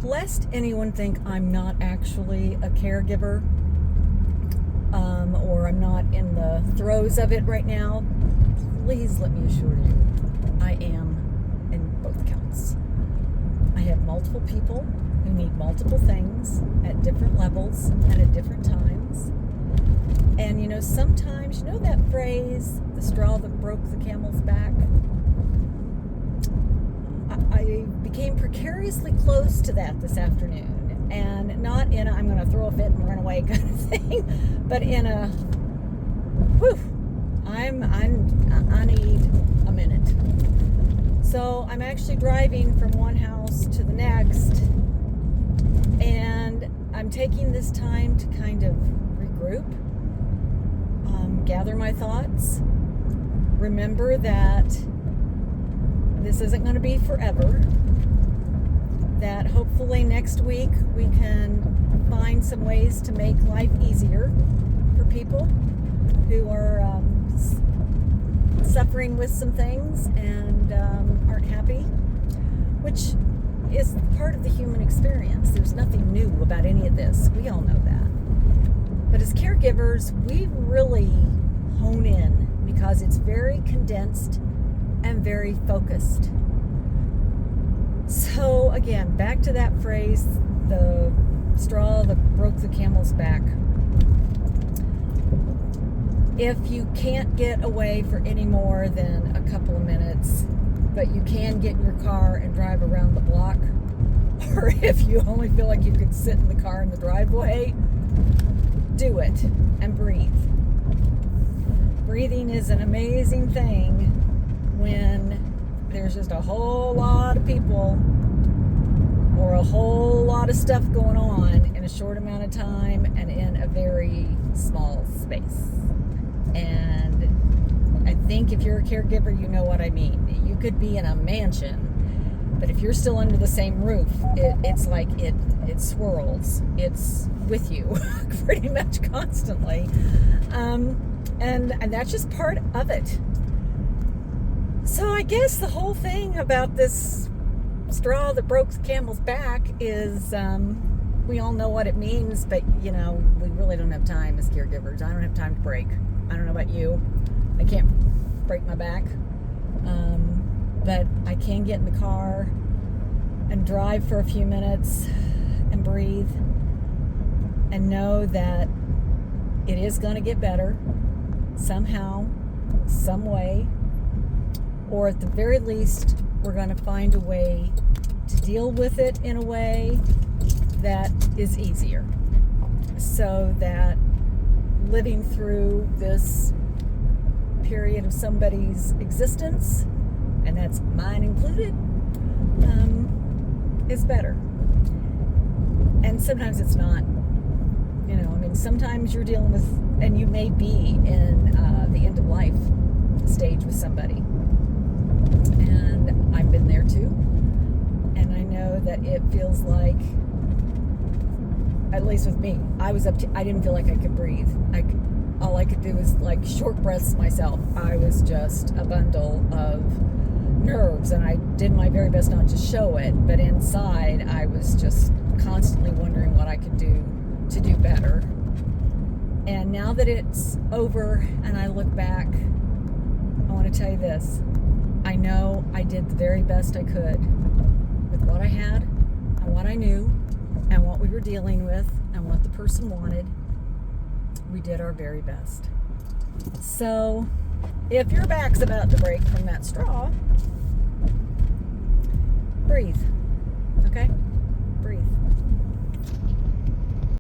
lest anyone think I'm not actually a caregiver, or I'm not in the throes of it right now, please let me assure you, I am in both counts. I have multiple people who need multiple things at different levels and at different times. And sometimes, that phrase, the straw that broke the camel's back? I became precariously close to that this afternoon. And not in a, I'm going to throw a fit and run away kind of thing, but in a, I need a minute. So I'm actually driving from one house to the next, and I'm taking this time to kind of regroup, gather my thoughts, remember that this isn't going to be forever, that hopefully next week we can find some ways to make life easier for people who are suffering with some things and aren't happy, which is part of the human experience. There's nothing new about any of this. We all know that. But as caregivers, we really hone in because it's very condensed and very focused. So again, back to that phrase, the straw that broke the camel's back. If you can't get away for any more than a couple of minutes, but you can get in your car and drive around the block, or if you only feel like you can sit in the car in the driveway, do it and breathe. Breathing is an amazing thing when there's just a whole lot of people or a whole lot of stuff going on in a short amount of time and in a very small space. And I think if you're a caregiver, you know what I mean. You could be in a mansion, but if you're still under the same roof, it's like it swirls. It's with you pretty much constantly. And that's just part of it. So I guess the whole thing about this straw that broke the camel's back is we all know what it means, but we really don't have time as caregivers. I don't have time to break. I don't know about you. I can't break my back. But I can get in the car and drive for a few minutes and breathe and know that it is going to get better somehow, some way, or at the very least, we're going to find a way to deal with it in a way that is easier, so that living through this period of somebody's existence, and that's mine included, is better. And sometimes it's not. Sometimes you're dealing with, and you may be in the end of life stage with somebody. And I've been there too. And I know that it feels like, at least with me, I didn't feel like I could breathe. All I could do was short breaths myself. I was just a bundle of nerves, and I did my very best not to show it, but inside I was just constantly wondering what I could do to do better. And now that it's over and I look back, I want to tell you this. I know I did the very best I could with what I had and what I knew and what we were dealing with and what the person wanted. We did our very best. So if your back's about to break from that straw, breathe. Okay? Breathe.